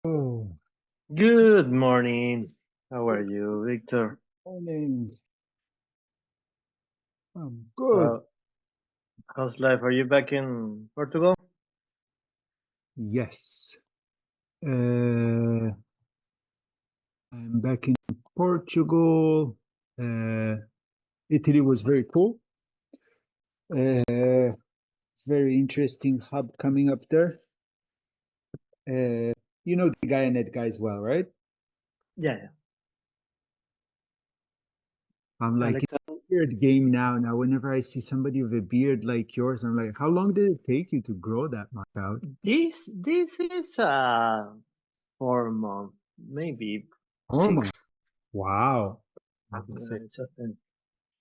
Oh, Good morning. How are you, Victor? morning. I'm good. How, how's life? Are you back in Portugal? Yes. Uh, I'm back in Portugal. Uh, Italy was very cool. Uh, Very interesting hub coming up there. Uh, you know the guy and that guy as well, right? Yeah, yeah. I'm like in Alexa. a beard game now. Now, whenever I see somebody with a beard like yours, I'm like, how long did it take you to grow that much out? This is 4 month, maybe Oh six. my, wow. Yeah, it's a thing.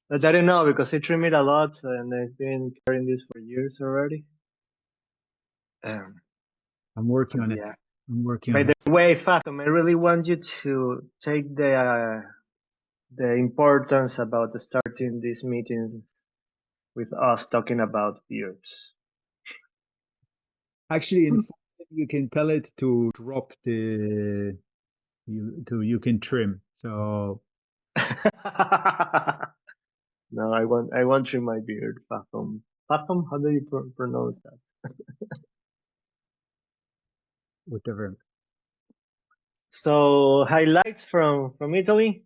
But I don't know because I trim it a lot, and I've been carrying this for years already. Um, I'm working but on it. yeah. I'm working By on the it. way, Fathom, I really want you to take the importance about starting these meetings with us talking about beards. Actually, in Python, you can tell it to drop you can trim. So No, I want trim my beard. Fathom. Fathom? How do you pronounce that? whatever. So highlights from Italy.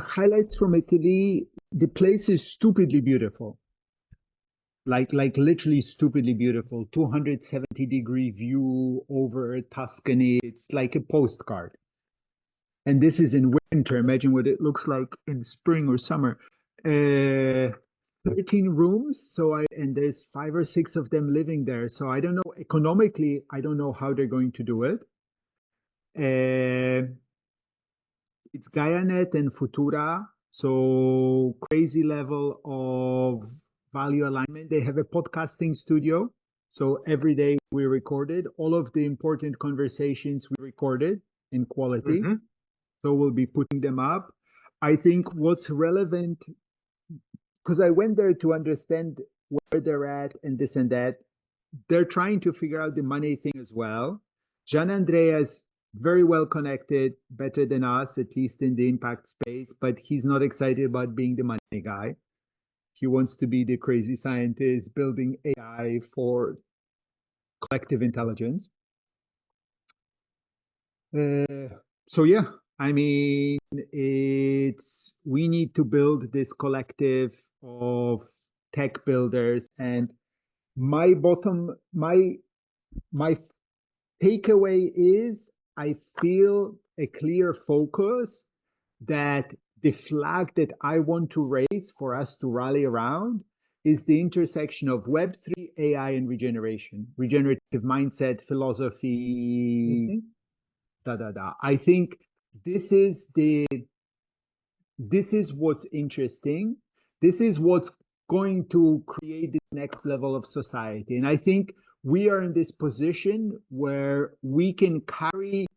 Highlights from Italy. The place is stupidly beautiful. Like literally stupidly beautiful. 270-degree view over Tuscany. It's like a postcard. And this is in winter. Imagine what it looks like in spring or summer. 13 rooms. And there's five or six of them living there. So I don't know economically, I don't know how they're going to do it. Uh, it's Gaianet and Futura. So crazy level of value alignment. They have a podcasting studio. So every day we recorded all of the important conversations we recorded in quality. Mm-hmm. So we'll be putting them up. I think what's relevant, because I went there to understand where they're at and this and that. They're trying to figure out the money thing as well. Gian Andrea's very well connected, better than us, at least in the impact space, but he's not excited about being the money guy. He wants to be the crazy scientist building AI for collective intelligence. Uh, so yeah, I mean, it's we need to build this collective of tech builders, and my takeaway is I feel a clear focus that the flag that I want to raise for us to rally around is the intersection of Web3, AI, and regenerative mindset, philosophy, Mm-hmm. da da da. I think this is the this is what's interesting. This is what's going to create the next level of society. And I think we are in this position where we can carry,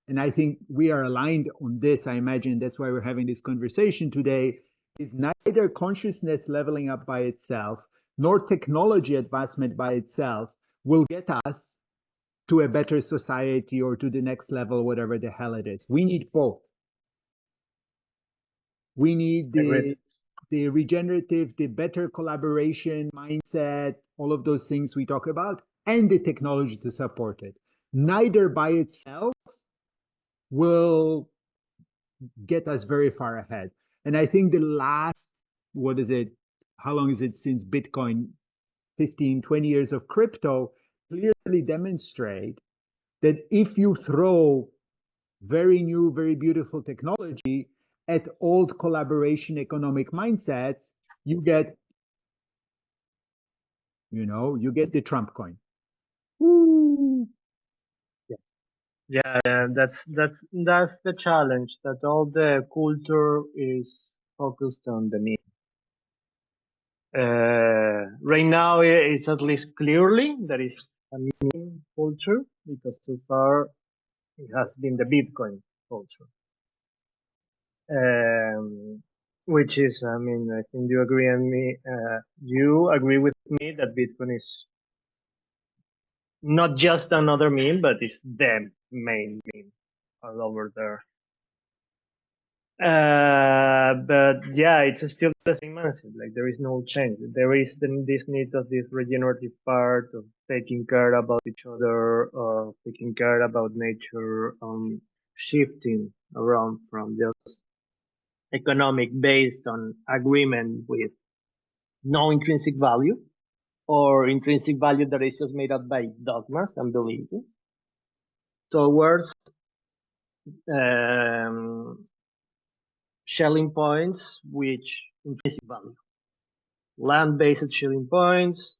and I think we are aligned on this. I imagine that's why we're having this conversation today. Is neither consciousness leveling up by itself nor technology advancement by itself will get us to a better society or to the next level, whatever the hell it is. We need both. We need Agreed. the regenerative, the better collaboration mindset, all of those things we talk about, and the technology to support it. Neither by itself will get us very far ahead. And I think the last, what is it? How long is it since Bitcoin? 15, 20 years of crypto clearly demonstrate that if you throw very new, very beautiful technology at old collaboration economic mindsets, you get, you get the Trump coin. Woo! Yeah, and that's the challenge. That all the culture is focused on the meme. Right now, it's at least clearly that is a meme culture because so far it has been the Bitcoin culture. Um, which is, I mean, I think you agree with me that Bitcoin is not just another meme, but it's them. main meme all over there. But yeah, it's still the same mindset. Like there is no change. There is this need of this regenerative part of taking care about each other, of taking care about nature, shifting around from just economic based on agreement with no intrinsic value or intrinsic value that is just made up by dogmas and beliefs towards um, shelling points which intrinsic value. Land-based shielding points,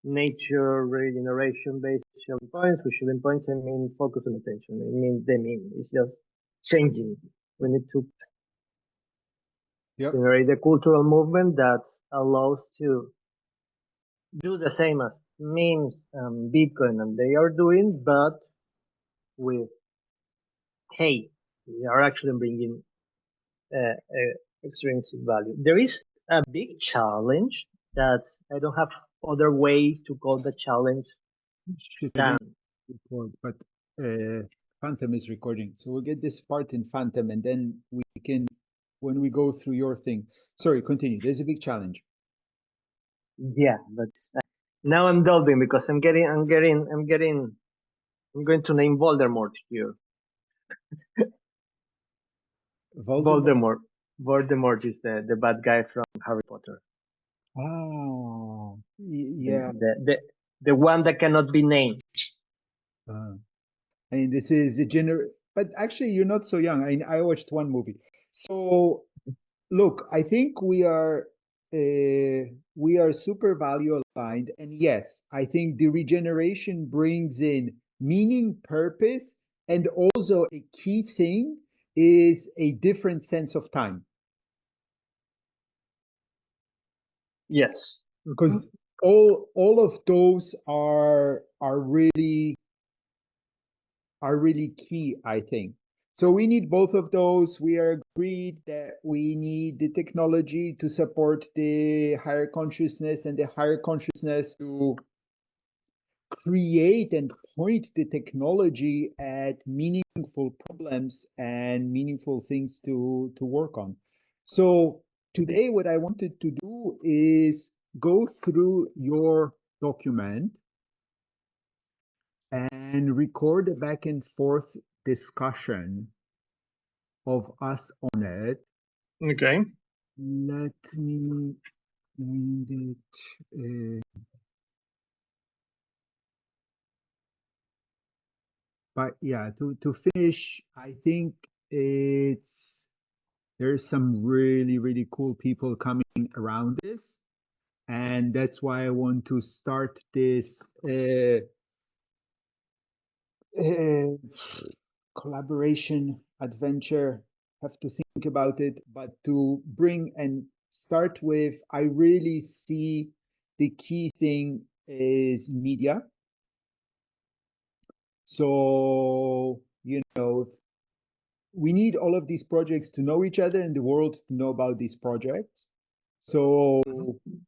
nature regeneration-based shielding points. With shielding points, I mean focus on attention. I mean the mean. It's just changing. We need to generate a cultural movement that allows to do the same as memes and Bitcoin and they are doing, but with hey, we are actually bringing extrinsic value. There is a big challenge that I don't have other way to call the challenge Shit, I than didn't record, but Phantom is recording. So we'll get this part in Phantom and then we can, when we go through your thing. Sorry, continue. There's a big challenge. yeah, but now I'm delving because I'm going to name Voldemort here. Voldemort? Voldemort is the bad guy from Harry Potter. Oh, yeah. The one that cannot be named. I mean, this is a but actually, you're not so young. I mean, I watched one movie. So, look, I think we are super value aligned, and yes, I think the regeneration brings in meaning, purpose, and also a key thing is a different sense of time. Yes, because all of those are really key, I think. So we need both of those. We are agreed that we need the technology to support the higher consciousness and the higher consciousness to create and point the technology at meaningful problems and meaningful things to work on. So today what I wanted to do is go through your document and record a back and forth discussion of us on it. Okay. Let me find it. But yeah, to finish, I think there's some really cool people coming around this, and that's why I want to start this uh, collaboration adventure. Have to think about it, but to bring and start with, I really see the key thing is media. So, we need all of these projects to know each other and the world to know about these projects. So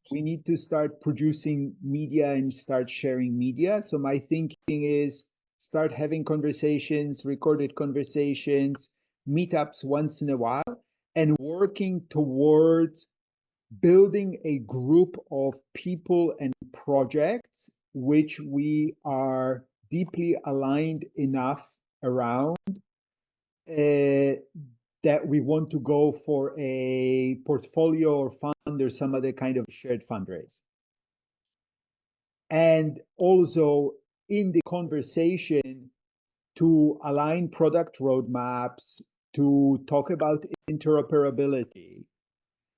we need to start producing media and start sharing media. So my thinking is start having conversations, recorded conversations, meetups once in a while, and working towards building a group of people and projects which we are deeply aligned enough around that we want to go for a portfolio or fund or some other kind of shared fundraise. And also in the conversation to align product roadmaps, to talk about interoperability.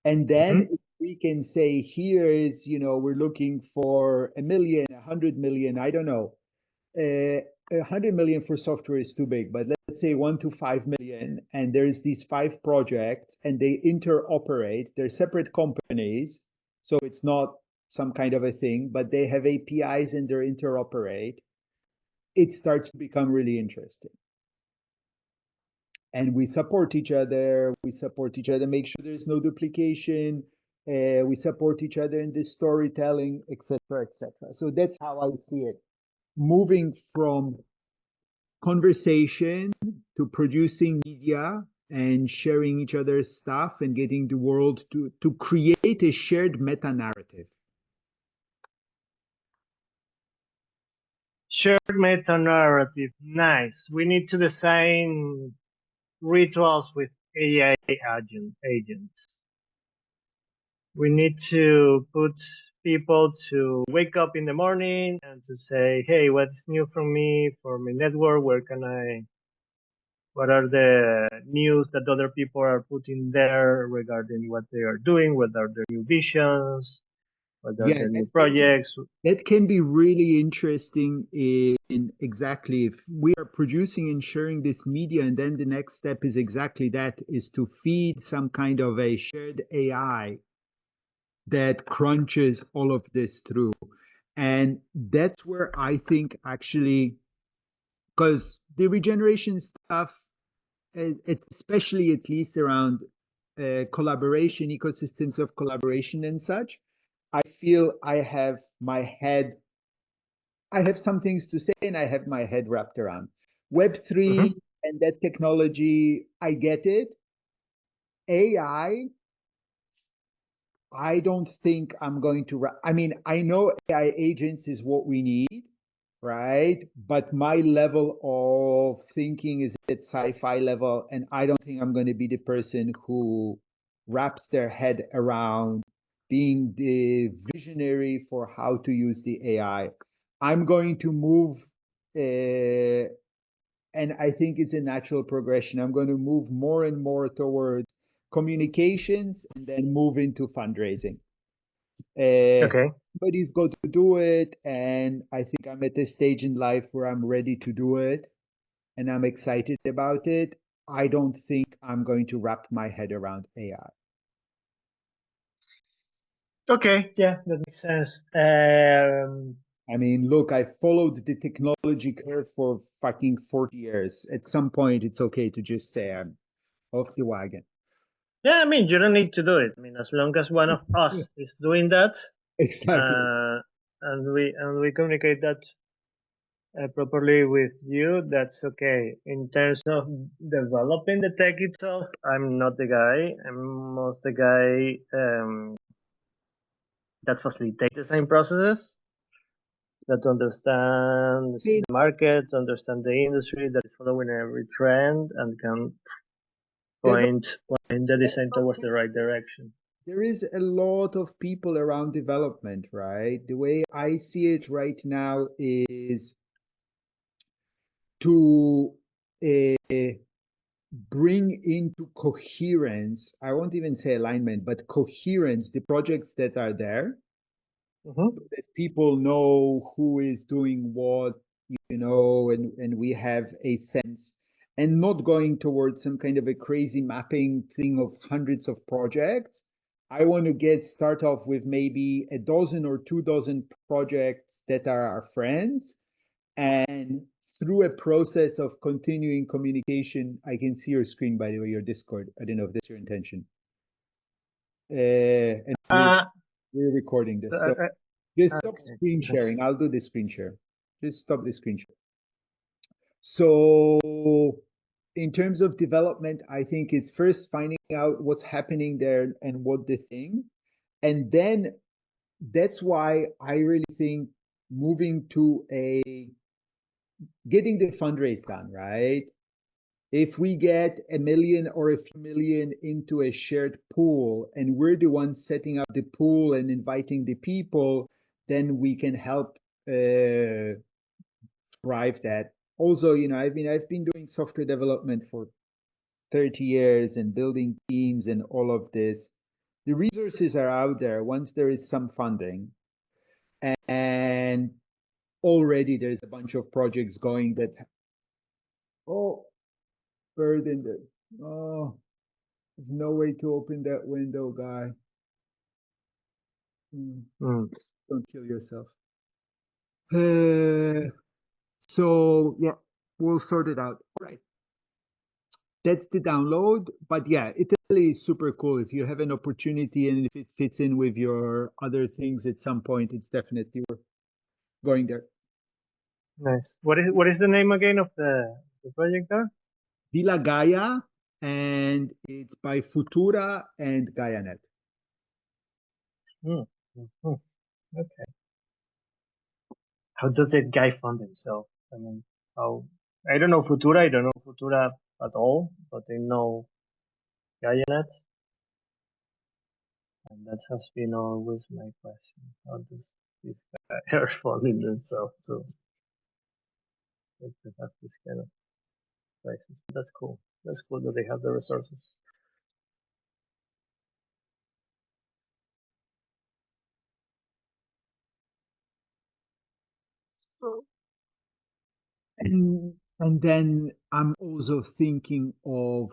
And then if we can say, here is, we're looking for 1 million, 100 million, I don't know. 100 million for software is too big, but let's say 1 to 5 million, and there's these 5 projects and they interoperate. They're separate companies, so it's not some kind of a thing, but they have APIs and they're interoperate. It starts to become really interesting. And we support each other. We support each other, make sure there's no duplication. We support each other in this storytelling, etc., etc. So that's how I see it. Moving from conversation to producing media and sharing each other's stuff and getting the world to create a shared meta narrative. Shared meta narrative. Nice. We need to design rituals with AI agents. We need to put people to wake up in the morning and to say, hey, what's new from me for my network? What are the news that other people are putting there regarding what they are doing? What are their new visions? What are Yeah, the new projects? that can be really interesting in exactly if we are producing and sharing this media, and then the next step is exactly that, is to feed some kind of a shared AI that crunches all of this through. And that's where I think actually, because the regeneration stuff, especially at least around collaboration, ecosystems of collaboration and such, I feel I have some things to say and I have my head wrapped around. Web3 Mhm. and that technology, I get it. AI, I don't think I'm going to. I mean, I know AI agents is what we need, right? But my level of thinking is at sci-fi level, and I don't think I'm going to be the person who wraps their head around being the visionary for how to use the AI. I'm going to move, and I think it's a natural progression. I'm going to move more and more towards communications and then move into fundraising. Okay. Everybody's got to do it, and I think I'm at this stage in life where I'm ready to do it, and I'm excited about it. I don't think I'm going to wrap my head around AI. Okay. Yeah, that makes sense. I mean, look, I followed the technology curve for fucking 40 years. At some point, it's okay to just say I'm off the wagon. Yeah, I mean, you don't need to do it. I mean, as long as one of us is doing that, Exactly. and we communicate that properly with you, that's okay. In terms of developing the tech itself, I'm not the guy. I'm most the guy that facilitates design processes, that understands I mean, the market, understand the industry, that is following every trend, and can develop, point the design towards the right direction. there is a lot of people around development, right? The way I see it right now is to bring into coherence, I won't even say alignment, but coherence, the projects that are there, Mm-hmm. that people know who is doing what, and we have a sense, and not going towards some kind of a crazy mapping thing of hundreds of projects. I want to start off with maybe a dozen or 2 dozen projects that are our friends, and through a process of continuing communication. I can see your screen, by the way, your Discord. I don't know if that's your intention. And Uh, we're recording uh, this. So uh, just stop okay. screen Nice. sharing. I'll do the screen share. Just stop the screen share. So in terms of development, I think it's first finding out what's happening there and what the thing. And then that's why I really think moving to getting the fundraise done, right? If we get 1 million or a few million into a shared pool and we're the ones setting up the pool and inviting the people, then we can help drive that. Also, I've been doing software development for 30 years and building teams and all of this. The resources are out there once there is some funding. And already there's a bunch of projects going that, oh, bird in the, oh, there's no way to open that window, guy. Mm. Don't kill yourself. Uh, so yeah, we'll sort it out. All right. That's the download. But yeah, Italy is super cool. If you have an opportunity and if it fits in with your other things at some point, it's definitely worth going there. Nice. What is the name again of the project there? Villa Gaia, and it's by Futura and GaiaNet. Hmm. Mhm. Okay. How does that guy fund himself? I mean, how? I don't know Futura. I don't know Futura at all, but I know Gaia.net, and that has been always my question. How does this guy are funding themselves to have this kind of crisis? That's cool. That's cool that they have the resources. So, and then I'm also thinking of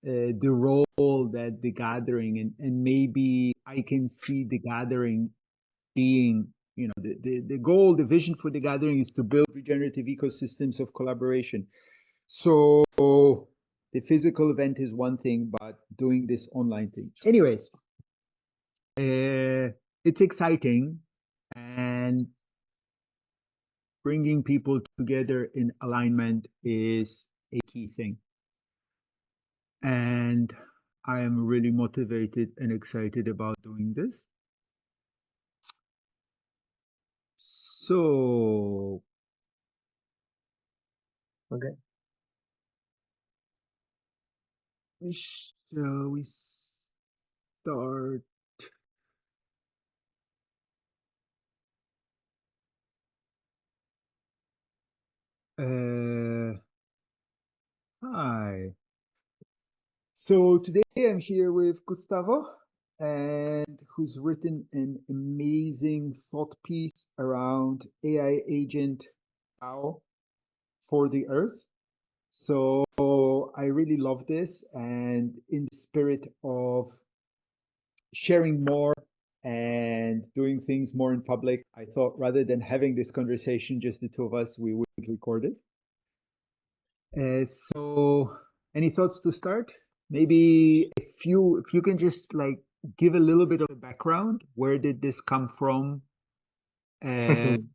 the role that the gathering, and maybe I can see the gathering being, the goal, the vision for the gathering is to build regenerative ecosystems of collaboration. So the physical event is one thing, but doing this online thing. Anyways, it's exciting, and bringing people together in alignment is a key thing. And I am really motivated and excited about doing this. So, Okay. shall we start? Uh, Hi. So today I'm here with Gustavo, and who's written an amazing thought piece around AI agent DAO for the Earth. So I really love this, and in the spirit of sharing more and doing things more in public, I thought rather than having this conversation, just the two of us, we would record it. So any thoughts to start? Maybe if you can just like give a little bit of the background. Where did this come from? And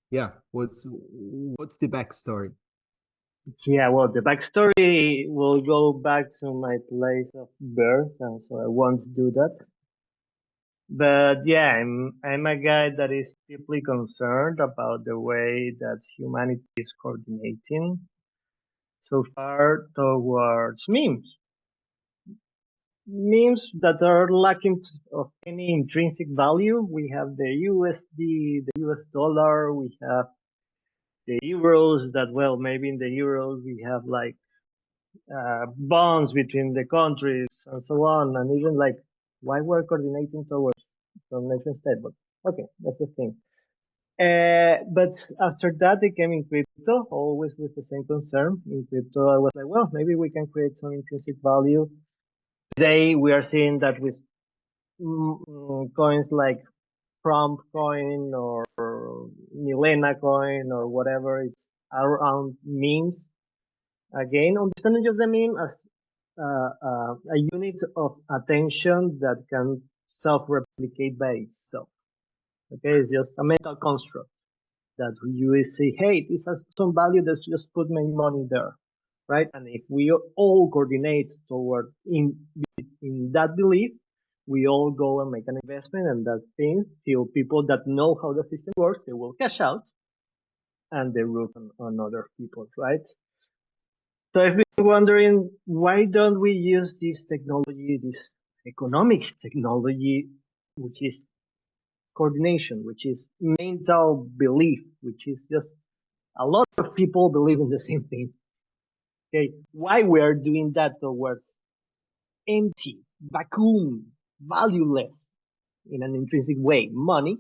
yeah, what's the backstory? Yeah, well, the backstory will go back to my place of birth, and so I won't do that. But yeah, I'm a guy that is deeply concerned about the way that humanity is coordinating so far towards memes that are lacking of any intrinsic value. We have the USD, the US dollar, we have the euros that, well, maybe in the euros we have like bonds between the countries and so on, and even like why we're coordinating towards some nation state, but okay, that's the thing. But after that, they came in crypto, always with the same concern. In crypto, I was like, well, maybe we can create some intrinsic value. Today, we are seeing that with coins like Trump coin or Milena coin or whatever is around memes. Again, understanding just the meme as a unit of attention that can self-replicate by itself. Okay, it's just a mental construct that you will say, hey, this has some value, let's just put my money there, right? And if we all coordinate toward in that belief, we all go and make an investment, and that thing till people that know how the system works, they will cash out and they root on other people, right? So I've been wondering, why don't we use this technology, this economic technology, which is coordination, which is mental belief, which is just a lot of people believe in the same thing. Okay, why we are doing that towards empty, vacuum, valueless in an intrinsic way, money,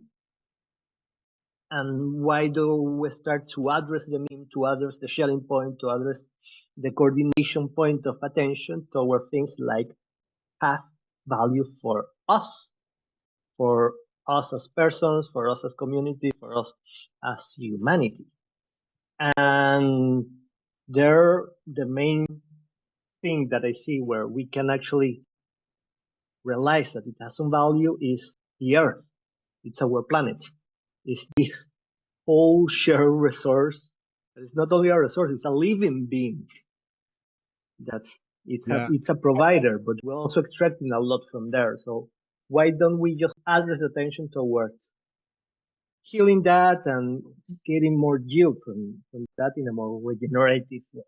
and why do we start to address the meme, to address the sharing point, to address the coordination point of attention toward things like have value for us as persons, for us as community, for us as humanity. And there, the main thing that I see where we can actually realize that it has some value is the Earth. It's our planet. It's this. whole shared resource. It's not only a resource; it's a living being. That's Yeah. it's a provider, but we're also extracting a lot from there. So why don't we just address attention towards healing that and getting more yield from that in a more regenerative way?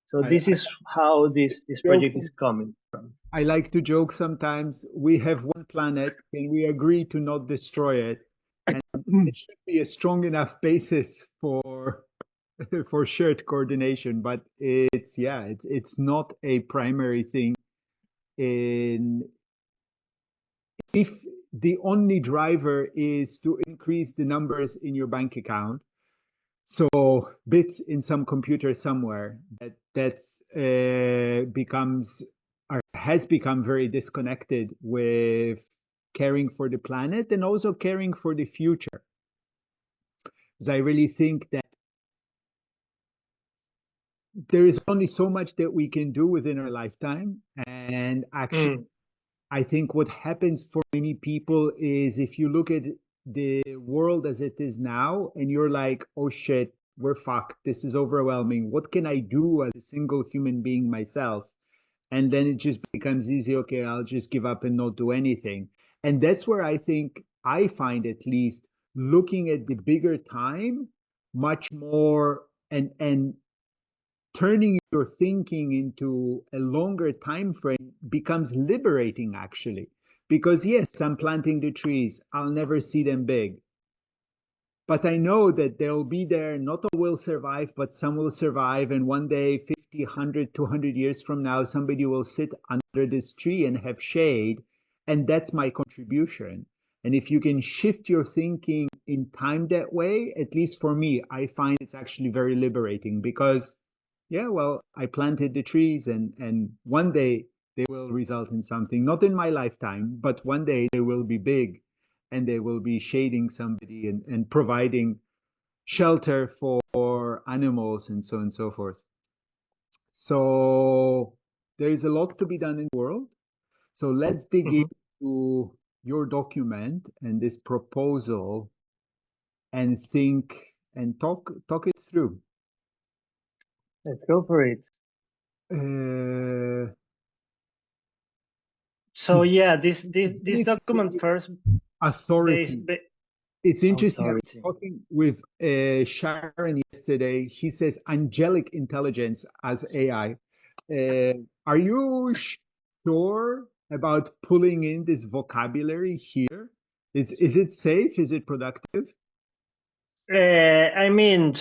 So I, this is how this joke project is some- coming from. I like to joke sometimes. We have one planet. Can we agree to not destroy it? And it should be a strong enough basis for for shared coordination. But it's not a primary thing. In if the only driver is to increase the numbers in your bank account, so bits in some computer somewhere, that's becomes or has become very disconnected with caring for the planet and also caring for the future. Because I really think that there is only so much that we can do within our lifetime. And actually, Mm, I think what happens for many people is if you look at the world as it is now and you're like, oh shit, we're fucked. This is overwhelming. What can I do as a single human being myself? And then it just becomes easy. Okay, I'll just give up and not do anything. And that's where I think I find at least looking at the bigger time much more and turning your thinking into a longer time frame becomes liberating actually, because yes, I'm planting the trees, I'll never see them big, but I know that they'll be there. Not all will survive, but some will survive, and one day 50, 100, 200 years from now somebody will sit under this tree and have shade, and that's my contribution. And if you can shift your thinking in time that way, at least for me, I find it's actually very liberating because yeah, well, I planted the trees, and one day they will result in something, not in my lifetime, but one day they will be big and they will be shading somebody and providing shelter for animals and so on and so forth. So there is a lot to be done in the world. So let's dig mhm. into your document and this proposal and think and talk it through. Let's go for it. Uh, So yeah, this document Divinity first base, authority. It's interesting. I was authority. talking with Sharon yesterday. He says angelic intelligence as AI. Are you sure about pulling in this vocabulary here? Is it safe? Is it productive? I mean,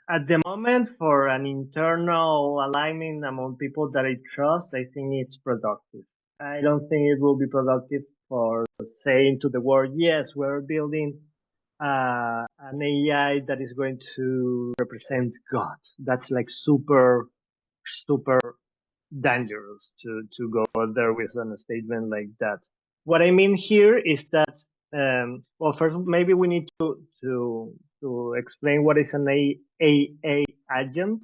at the moment, for an internal alignment among people that I trust, I think it's productive. I don't think it will be productive for saying to the world, yes, we're building an AI that is going to represent God. That's like super dangerous to go out there with a statement like that. What I mean here is that, well, first maybe we need to explain what is an A agent,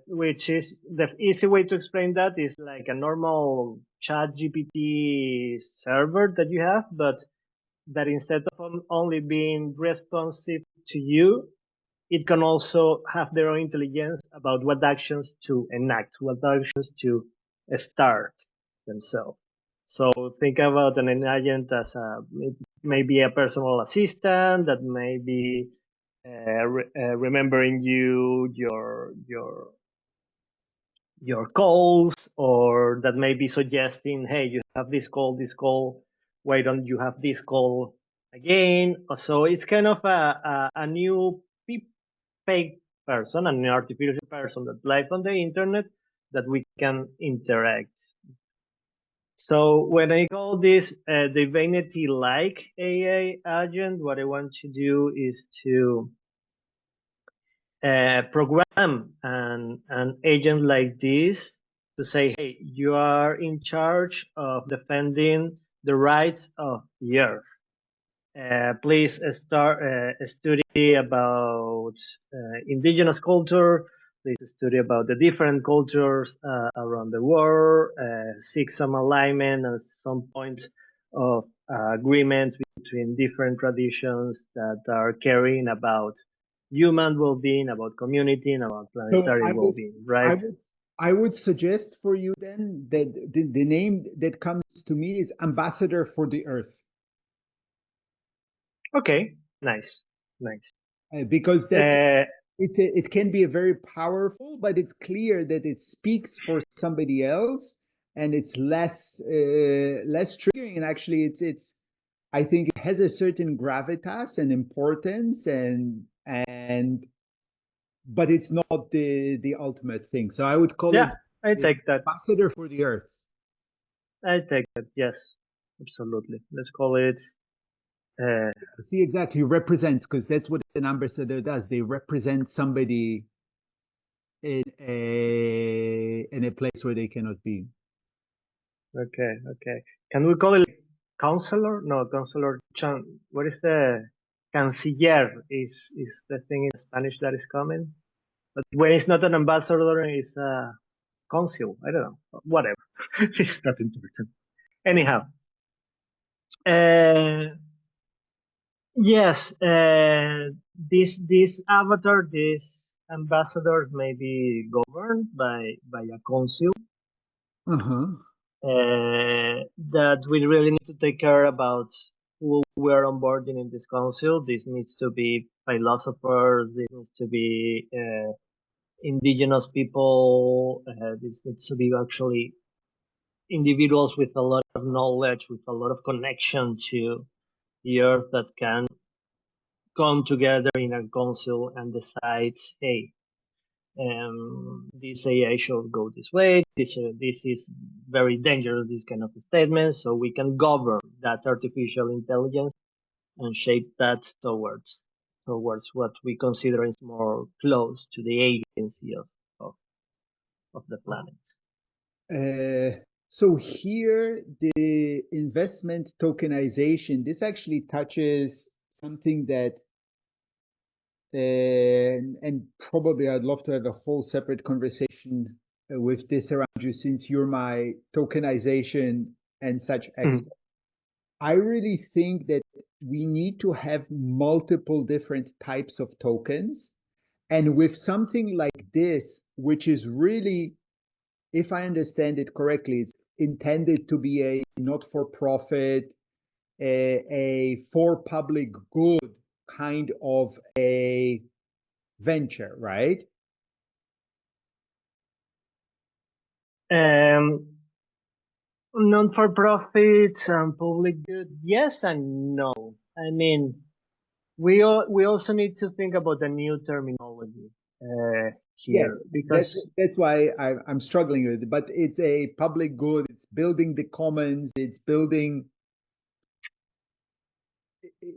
which is the easy way to explain that is like a normal chat GPT server that you have, but that instead of only being responsive to you, it can also have their own intelligence about what actions to enact, what actions to start themselves. So think about an agent as maybe a personal assistant that may be remembering your calls, or that may be suggesting, hey, you have this call, why don't you have this call again? So it's kind of a new fake person, an artificial person that lives on the internet that we can interact. So when I call this divinity-like AI agent, what I want to do is to program an agent like this to say, hey, you are in charge of defending the rights of the earth. Please start a study about indigenous culture. Please study about the different cultures around the world. Seek some alignment and some points of agreement between different traditions that are caring about human well-being, about community, and about So planetary well-being, I right? would, I would suggest for you then that the name that comes to me is Ambassador for the Earth, Okay, nice, nice. because Uh, it can be a very powerful, but it's clear that it speaks for somebody else, and it's less triggering. And actually, it's I think it has a certain gravitas and importance, and but it's not the ultimate thing. So I would call yeah, it I the take that. ambassador for the earth. I take that. Yes, absolutely. Let's call it. Uh, See, exactly, represents, because that's what an ambassador does. They represent somebody in a place where they cannot be. okay, okay. Can we call it counselor? No, counselor. What is the canciller? Is the thing in Spanish that is coming? But when it's not an ambassador, it's a consul. I don't know. Whatever. It's not important. Anyhow, uh, yes, this avatar, these ambassadors may be governed by a council Uh-huh. that we really need to take care about who we are onboarding in this council. This needs to be philosophers. This needs to be indigenous people. This needs to be actually individuals with a lot of knowledge, with a lot of connection to the earth that can come together in a council and decide, hey, this AI should go this way. This is very dangerous, this kind of statement. So we can govern that artificial intelligence and shape that towards what we consider is more close to the agency of, of the planet. So here, the investment tokenization, this actually touches something that, and probably I'd love to have a whole separate conversation with this around you, since you're my tokenization and such Mm. expert. I really think that we need to have multiple different types of tokens. And with something like this, which is really, if I understand it correctly, it's intended to be a not for profit, a for public good kind of a venture, right? Um, Non-for-profit and public good, yes and no. I mean, we also need to think about the new terminology here Yes, because that's why I'm struggling with it. But it's a public good. It's building the commons. It's building.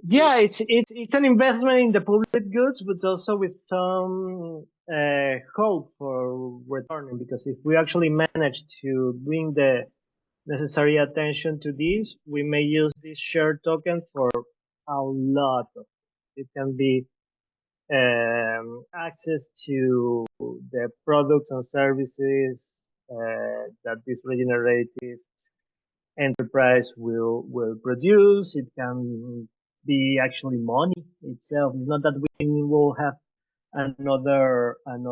yeah, it's an investment in the public goods, but also with some hope for returning. Because if we actually manage to bring the necessary attention to this, we may use this shared token for a lot of. It can be access to the products and services that this regenerative enterprise will produce. It can be actually money itself. It's not that we will have another. I'm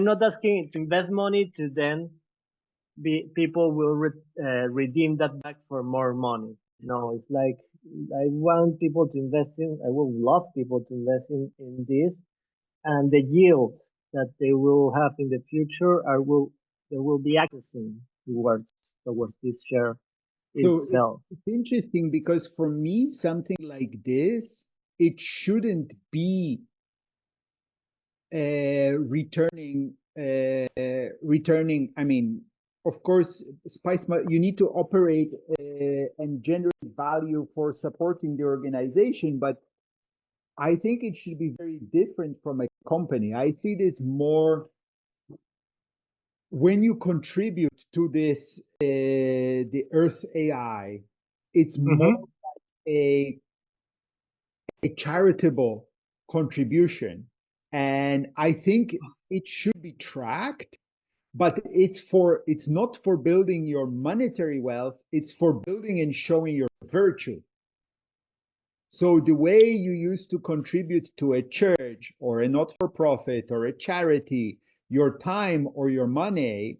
not asking to invest money to then be people will redeem that back for more money. No, it's like I want people to invest in. I would love people to invest in this, and the yield that they will have in the future are will they will be accessing towards this share So itself. it's interesting because for me, something like this, it shouldn't be returning. I mean, of course, you need to operate and generate value for supporting the organization, but I think it should be very different from a company. I see this more when you contribute to this, the Earth AI, it's more Mm-hmm. a, a charitable contribution. And I think it should be tracked, but it's not for building your monetary wealth, it's for building and showing your virtue. So the way you used to contribute to a church or a not-for-profit or a charity, your time or your money,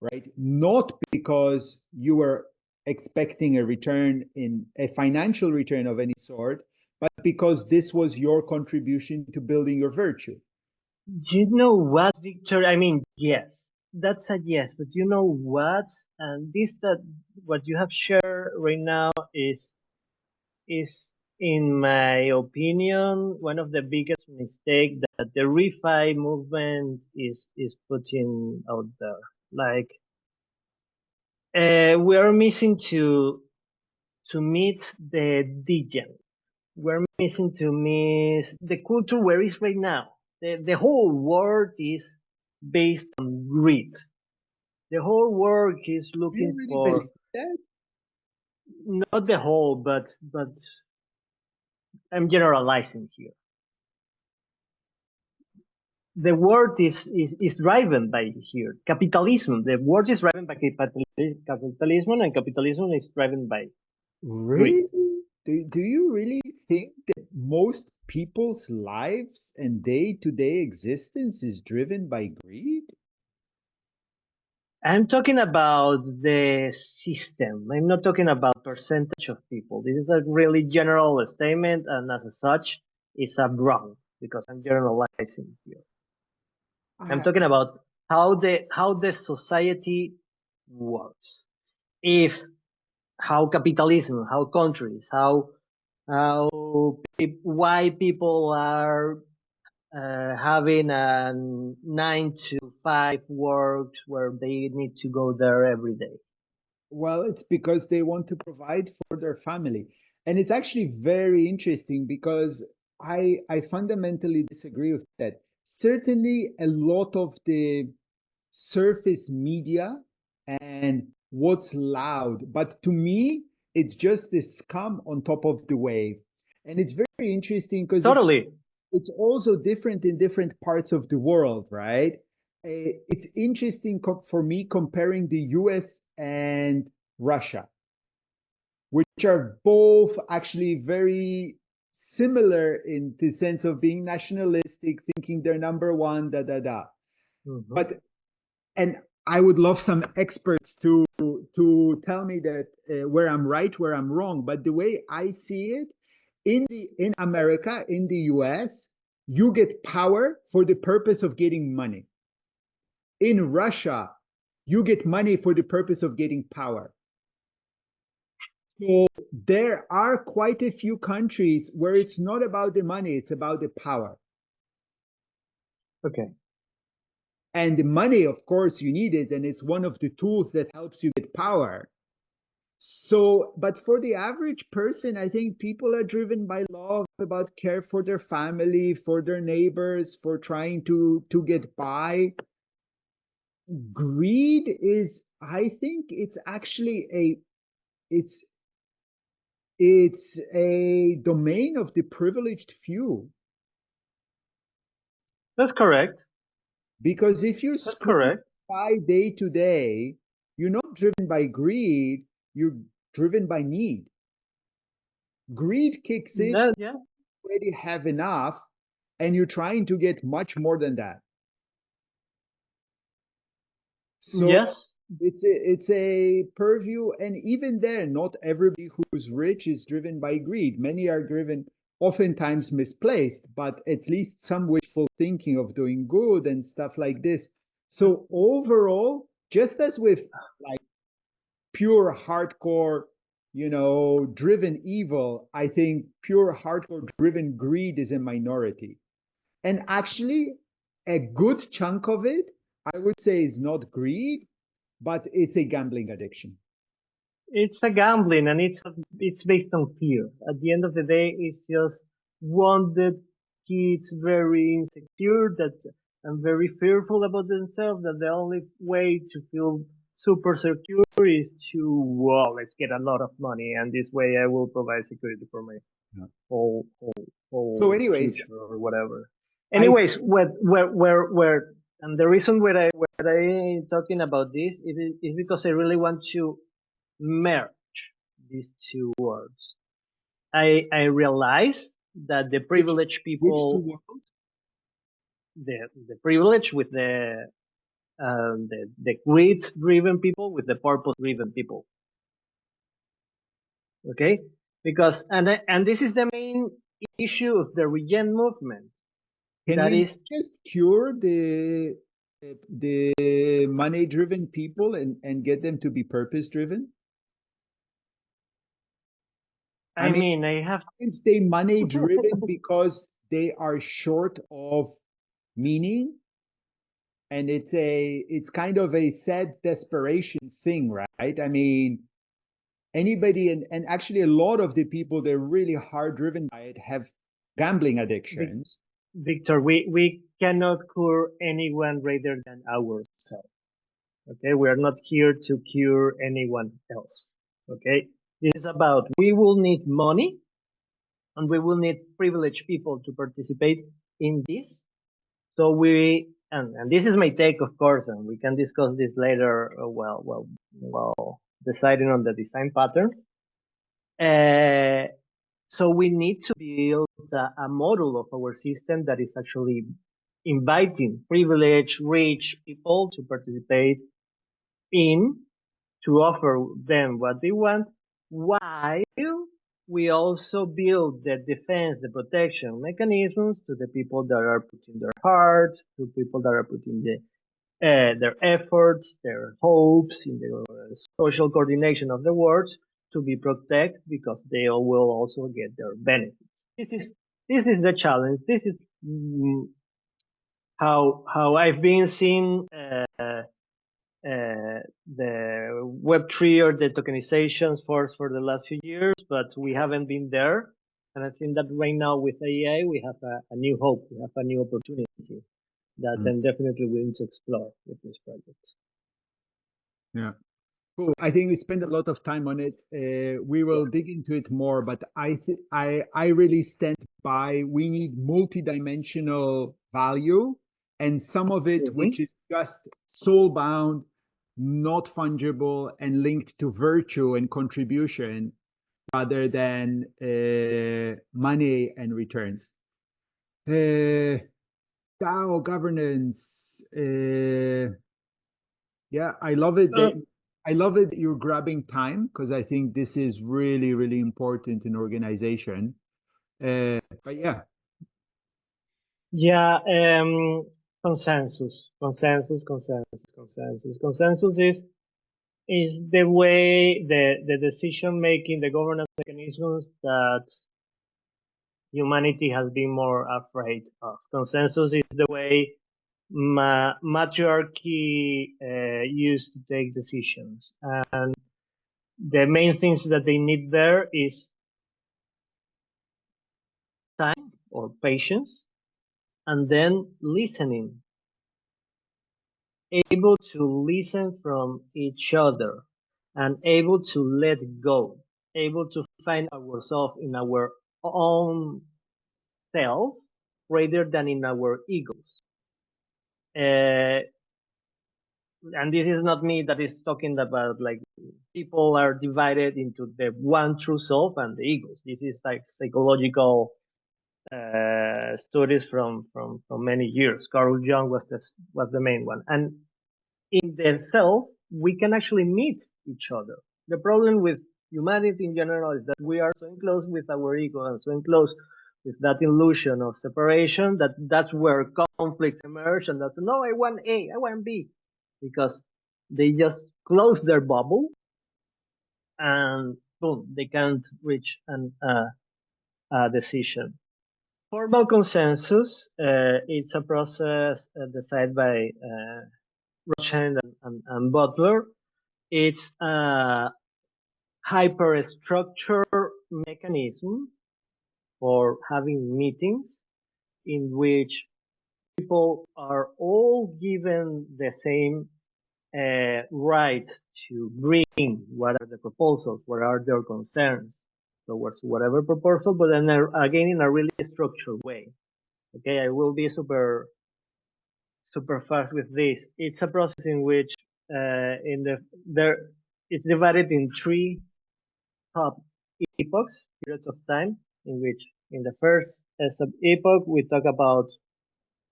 right? Not because you were expecting a return, in a financial return of any sort, but because this was your contribution to building your virtue. You know what, Victor? I mean, yes, that's a yes, but you know what? And this that what you have shared right now is in my opinion one of the biggest mistake that the refi movement is putting out there. Like we are missing to meet the degen. We're missing to miss the culture where it's right now. The whole world is based on greed. The whole world is Do you looking really for believe that? not the whole, but I'm generalizing here. The world is driven by here capitalism. The world is driven by capitalism, and capitalism is driven by greed. Really? Do you really think that most people's lives and day-to-day existence is driven by greed? I'm talking about the system. I'm not talking about percentage of people. This is a really general statement, and as such, it's a wrong because I'm generalizing here. I'm I, talking about how the society works. If how capitalism, how countries, why people are having a 9 to 5 work where they need to go there every day. well, it's because they want to provide for their family. And it's actually very interesting because I fundamentally disagree with that. Certainly, a lot of the surface media and what's loud, but to me, it's just the scum on top of the wave. And it's very interesting because Totally. it's also different in different parts of the world, right? It's interesting for me comparing the US and Russia, which are both actually very similar in the sense of being nationalistic, thinking they're number one, da da da. Mm-hmm. But and I would love some experts to tell me that where I'm right, where I'm wrong. But the way I see it, in America, in the US, you get power for the purpose of getting money. In Russia, you get money for the purpose of getting power. So there are quite a few countries where it's not about the money, it's about the power. Okay. And the money, of course, you need it, and it's one of the tools that helps you get power. So, but for the average person, I think people are driven by love, about care for their family, for their neighbors, for trying to get by. Greed is, I think it's actually it's it's a domain of the privileged few. That's correct. Because if you That's screw correct. by day to day, you're not driven by greed, you're driven by need. Greed kicks in, Yeah, yeah. you already have enough, and you're trying to get much more than that. So Yes. it's a purview, and even there, not everybody who's rich is driven by greed. Many are driven, oftentimes misplaced, but at least some wishful thinking of doing good and stuff like this. So overall, just as with like pure hardcore, driven evil, I think pure hardcore driven greed is a minority. And actually, a good chunk of it, I would say, is not greed, but it's a gambling addiction. It's a gambling, and it's based on fear. At the end of the day, it's just one that kids very insecure that and very fearful about themselves. That the only way to feel super secure is to let's get a lot of money, and this way I will provide security for my Yeah. whole So, anyways, future or whatever. I Anyways, where And the reason why I'm talking about this is because I really want to merge these two words. I realize that the privileged Which two people, worlds? the privilege with the greed driven people with the purpose driven people. Okay, because and this is the main issue of the regen movement. Can That we is, not just cure the money driven people and get them to be purpose driven? I I mean, mean, I have aren't they money driven because they are short of meaning? And it's kind of a sad desperation thing, right? I mean, anybody and actually a lot of the people they're really hard driven by it have gambling addictions. Victor. We cannot cure anyone rather than ourselves. Okay, we are not here to cure anyone else. Okay, this is about we will need money and we will need privileged people to participate in this. So and this is my take, of course, and we can discuss this later. Well, deciding on the design patterns. Uh, so we need to build a model of our system that is actually inviting privileged, rich people to participate in to offer them what they want, while we also build the defense, the protection mechanisms to the people that are putting their heart, to people that are putting their efforts, their hopes in the social coordination of the world to be protected because they will also get their benefits. This is the challenge. This is how I've been seeing the Web3 or the tokenizations for the last few years, but we haven't been there. And I think that right now with AI, we have a new hope, we have a new opportunity that Mm. I'm definitely willing to explore with this project. Yeah. Cool. I think we spent a lot of time on it. We will dig into it more, but I really stand by. We need multidimensional value, and some of it which is just soul bound, not fungible, and linked to virtue and contribution rather than money and returns. DAO governance. Yeah, I love it Uh, that I love it that you're grabbing time because I think this is really, really important in organization. But yeah, yeah, consensus is the way the decision making, the governance mechanisms that humanity has been more afraid of. Consensus is the way matriarchy used to take decisions, and the main things that they need there is time or patience, and then listening, able to listen from each other, and able to let go, able to find ourselves in our own self rather than in our egos. Uh, and this is not me that is talking about like people are divided into the one true self and the egos. This is like psychological studies from many years. Carl Jung was the main one, and in the self we can actually meet each other. The problem with humanity in general is that we are so enclosed with our ego and so enclosed with that illusion of separation that that's where conflicts emerge, and that's no, I want A, I want B, because they just close their bubble and boom, they can't reach a decision. Formal consensus, it's a process decided by Rothschild and Butler. It's a hyperstructure mechanism for having meetings in which people are all given the same right to bring what are the proposals, what are their concerns towards whatever proposal, but then again in a really structured way. Okay, I will be super super fast with this. It's a process in which there it's divided in three top epochs, periods of time, in which in the first sub epoch we talk about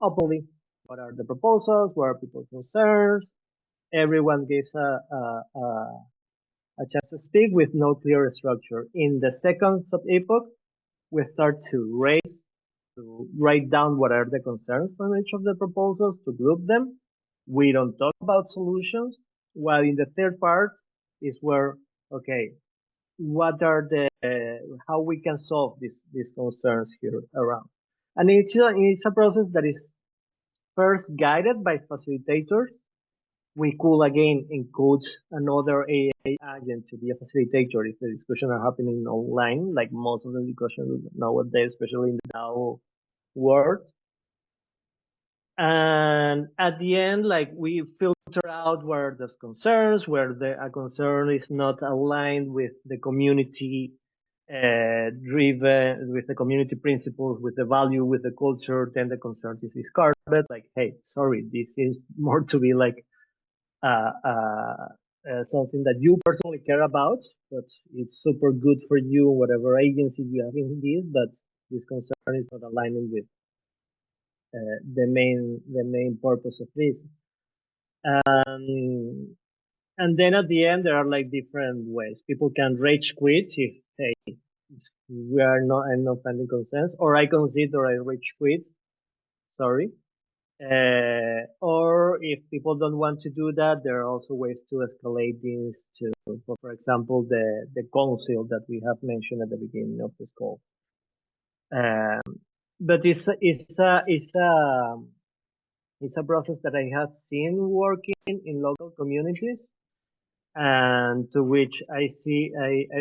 openly what are the proposals, what are people's concerns. Everyone gives a chance to speak with no clear structure. In the second sub epoch, we start to write down what are the concerns from each of the proposals, to group them. We don't talk about solutions. While in the third part is where, okay, what are how we can solve these concerns here around. And it's a process that is first guided by facilitators. We could again include another AI agent to be a facilitator if the discussions are happening online, like most of the discussions nowadays, especially in the now world. And at the end, like we filter out where there's concerns, where a concern is not aligned with the community driven, with the community principles, with the value, with the culture, then the concern is discarded. Like, hey, sorry, this seems more to be like uh, uh, something that you personally care about, but it's super good for you, whatever agency you have in this, but this concern is not aligning with the main purpose of this. Um, and then at the end, there are like different ways. People can rage quit if, hey, I'm not finding consensus, or I concede or I rage quit. Sorry. Or if people don't want to do that, there are also ways to escalate this to, for example, the council that we have mentioned at the beginning of this call. Um, but it's a process that I have seen working in local communities, and to which I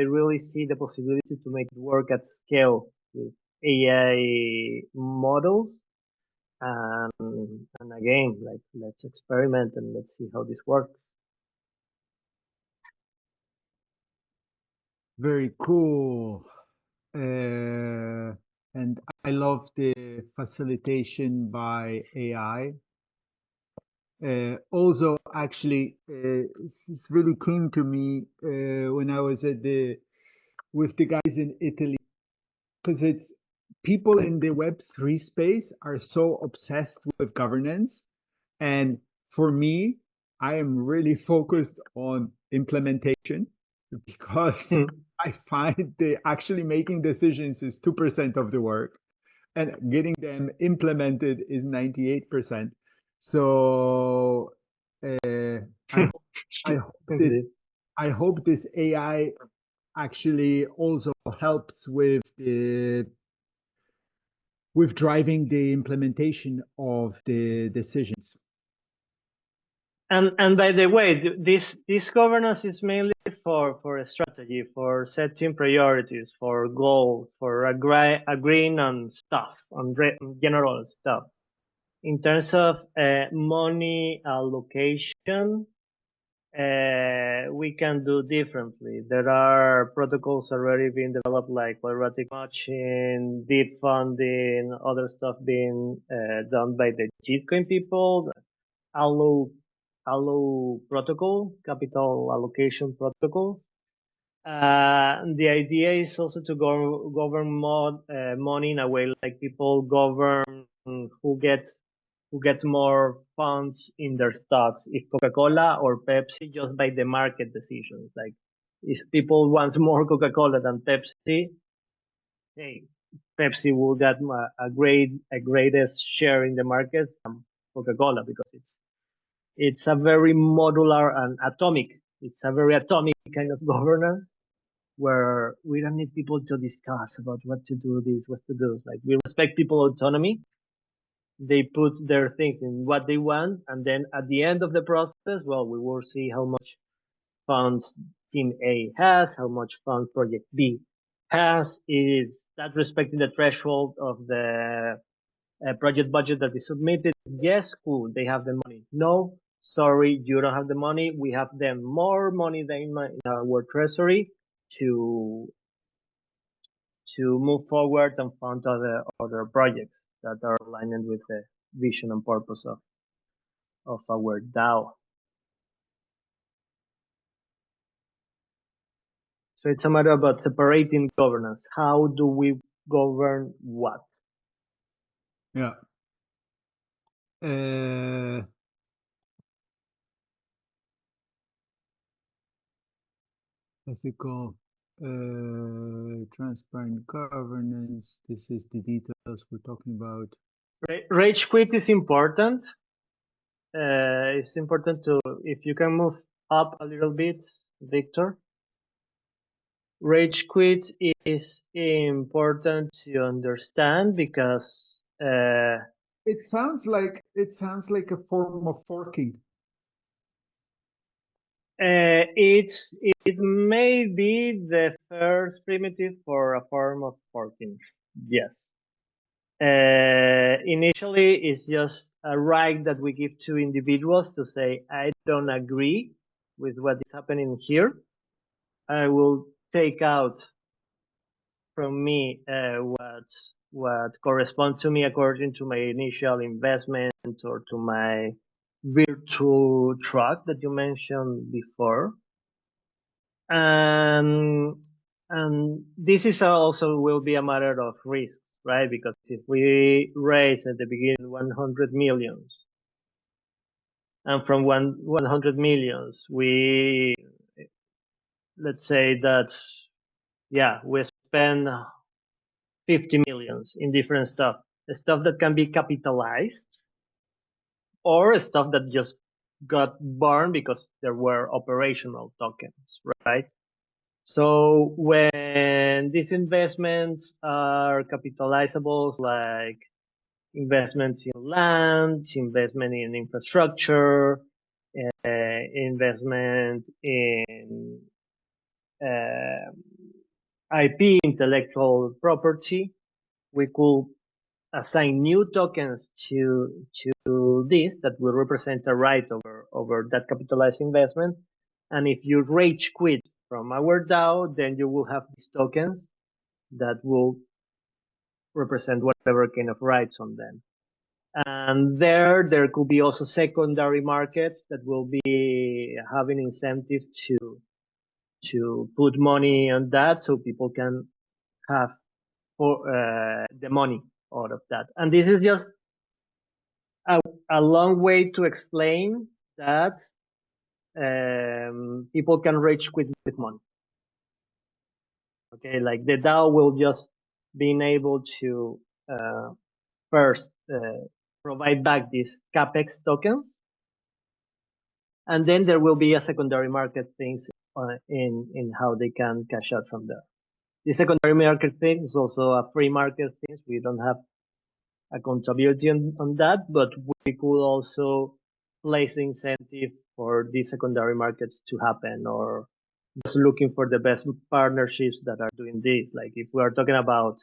really see the possibility to make it work at scale with AI models. And again, like let's experiment and let's see how this works. Very cool. And I love the facilitation by AI. Also, actually, it's really came to me when I was at with the guys in Italy, because it's people in the Web3 space are so obsessed with governance. And for me, I am really focused on implementation because I find that actually making decisions is 2% of the work and getting them implemented is 98%. So I hope I hope this I hope this AI actually also helps with driving the implementation of the decisions. And by the way, this governance is mainly for a strategy, for setting priorities, for goals, for agreeing on stuff, on general stuff. In terms of money allocation, we can do differently. There are protocols already being developed, like quadratic matching, deep funding, other stuff being done by the Gitcoin people. Allo protocol, capital allocation protocol. The idea is also to govern money in a way like people govern who gets more funds in their stocks, if Coca-Cola or Pepsi, just by the market decisions. Like if people want more Coca-Cola than Pepsi, hey, Pepsi will get a greatest share in the market than Coca-Cola, because it's a very modular and atomic. It's a very atomic kind of governance where we don't need people to discuss about what to do this, what to do. Like we respect people autonomy. They put their things in what they want, and then at the end of the process, well, we will see how much funds Team A has, how much funds Project B has. Is that respecting the threshold of the project budget that is submitted? Yes, cool, they have the money. No, sorry, you don't have the money. We have them more money than in our treasury to move forward and fund other projects that are aligned with the vision and purpose of of our DAO. So it's a matter about separating governance. How do we govern what? Yeah. Ethical, transparent governance. This is the details we're talking about. Rage quit is important. It's important to, if you can move up a little bit, Victor. Rage quit is important to understand because it sounds like a form of forking. It may be the first primitive for a form of forking. Yes. Initially, it's just a right that we give to individuals to say, I don't agree with what is happening here. I will take out from me what corresponds to me according to my initial investment or to my virtual truck that you mentioned before. And this is also will be a matter of risk, right? Because if we raise at the beginning 100 millions, and from 100 millions, let's say that, yeah, we spend 50 millions in different stuff that can be capitalized, or stuff that just got burned because there were operational tokens, right? So when these investments are capitalizables, like investments in land, investment in infrastructure, investment in IP, intellectual property, we could assign new tokens to this that will represent a right over that capitalized investment. And if you rage quit from our DAO, then you will have these tokens that will represent whatever kind of rights on them. And there could be also secondary markets that will be having incentives to put money on that, so people can have the money out of that. And this is just a long way to explain that people can rage quit with money. Okay, like the DAO will just being able to first provide back these capex tokens, and then there will be a secondary market things in how they can cash out from there. The secondary market thing is also a free market thing. We don't have accountability on that, but we could also place the incentive for these secondary markets to happen, or just looking for the best partnerships that are doing this. Like if we are talking about,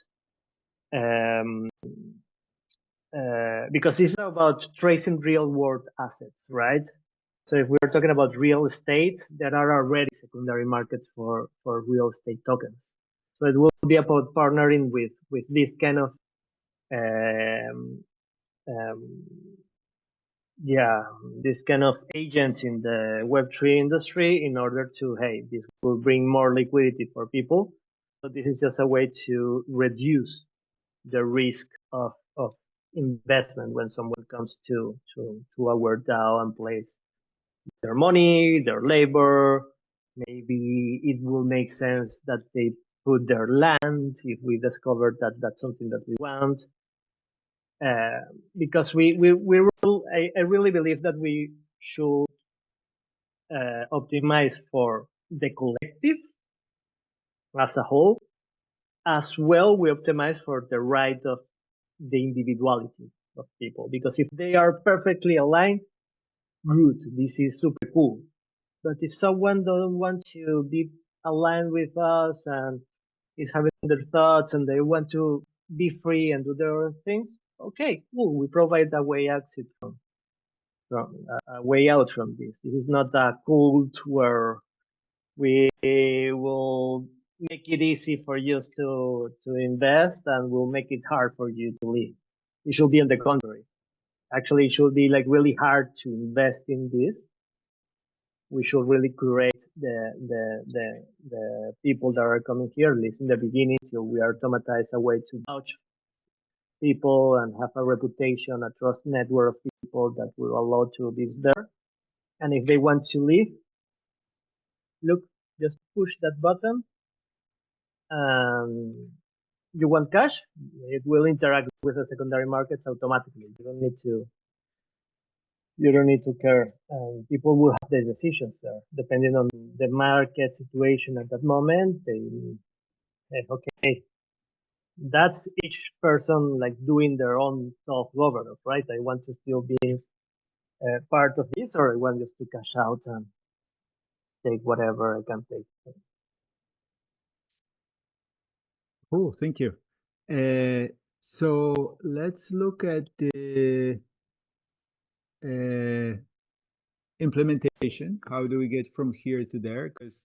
because it's about tracing real world assets, right? So if we are talking about real estate, there are already secondary markets for real estate tokens. So it will be about partnering with this kind of this kind of agents in the Web3 industry in order to, hey, this will bring more liquidity for people. So this is just a way to reduce the risk of investment when someone comes to our DAO and place their money, their labor. Maybe it will make sense that they put their land if we discover that that's something that we want. Because I really believe that we should optimize for the collective as a whole, as well we optimize for the right of the individuality of people. Because if they are perfectly aligned, good, this is super cool. But if someone doesn't want to be aligned with us and is having their thoughts and they want to be free and do their own things, okay, cool. We provide a way exit from a way out from this. This is not a cult where we will make it easy for you to invest and we'll make it hard for you to leave. It should be on the contrary. Actually, it should be like really hard to invest in this. We should really curate the people that are coming here, at least in the beginning, so we automatize a way to vouch people and have a reputation, a trust network of people that will allow to live there. And if they want to leave, look, just push that button and you want cash, it will interact with the secondary markets automatically. You don't need to care. And people will have their decisions there, depending on the market situation at that moment. They say, okay, that's each person like doing their own self-governance, right? I want to still be part of this, or I want just to cash out and take whatever I can take. Cool, thank you. So let's look at the uh, implementation. How do we get from here to there? Because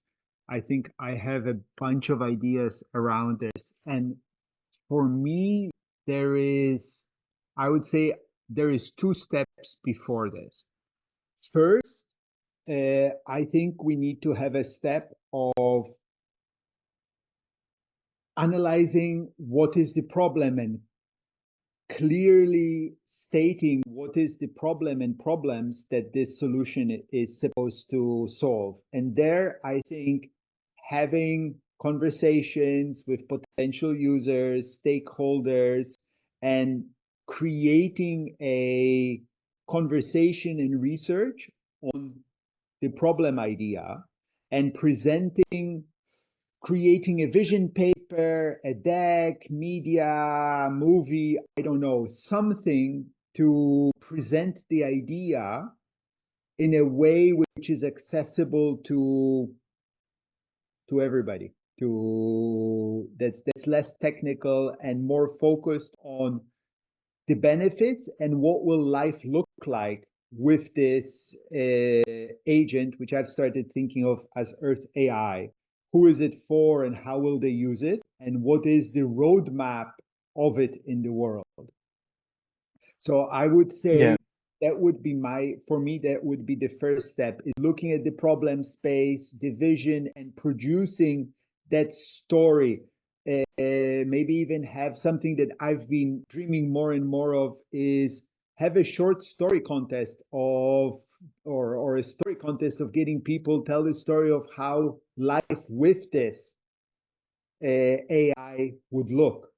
I think I have a bunch of ideas around this. And for me, I would say there is two steps before this. First, I think we need to have a step of analyzing what is the problem and clearly stating what is the problem and problems that this solution is supposed to solve. And there, I think having conversations with potential users, stakeholders, and creating a conversation and research on the problem idea and creating a vision paper, a deck, media, movie, I don't know, something to present the idea in a way which is accessible to everybody, to that's less technical and more focused on the benefits and what will life look like with this agent, which I've started thinking of as Earth AI. Who is it for and how will they use it? And what is the roadmap of it in the world? So I would say Yeah. that would be for me, that would be the first step, is looking at the problem space, the vision, and producing that story. Maybe even have something that I've been dreaming more and more of, is have a short story contest or a story contest of getting people tell the story of how life with this AI would look.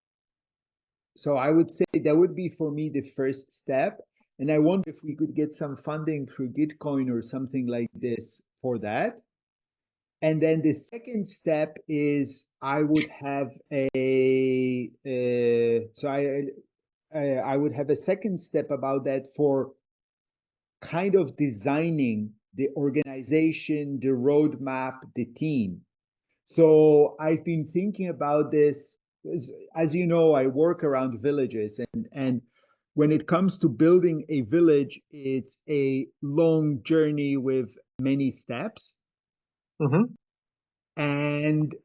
So I would say that would be for me the first step. And I wonder if we could get some funding through Gitcoin or something like this for that. And then the second step is I would have I would have a second step about that for kind of designing the organization, the roadmap, the team. So I've been thinking about this. As you know, I work around villages, and when it comes to building a village, it's a long journey with many steps. Mm-hmm. And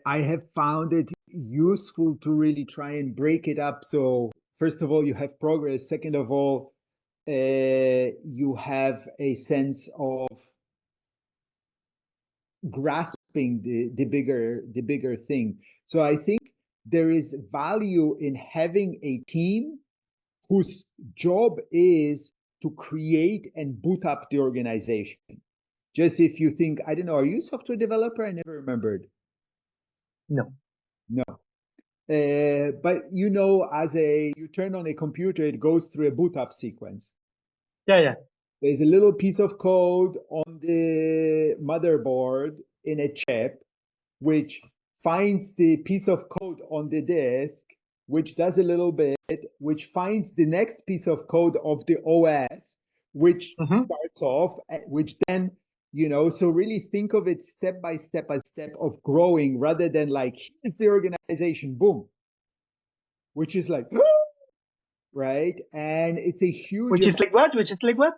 I have found it useful to really try and break it up. So first of all, you have progress. Second of all, you have a sense of grasping the bigger thing. So I think there is value in having a team whose job is to create and boot up the organization. Just if you think, I don't know, are you a software developer? I never remembered. No. No. But you know, you turn on a computer, it goes through a boot up sequence. Yeah, yeah. There's a little piece of code on the motherboard in a chip, which finds the piece of code on the disk, which does a little bit, which finds the next piece of code of the OS, which Mm-hmm. starts off, which then, so really think of it step by step by step of growing rather than like, here's the organization, boom, which is like, right? And it's a huge Which is like what? Which is like what?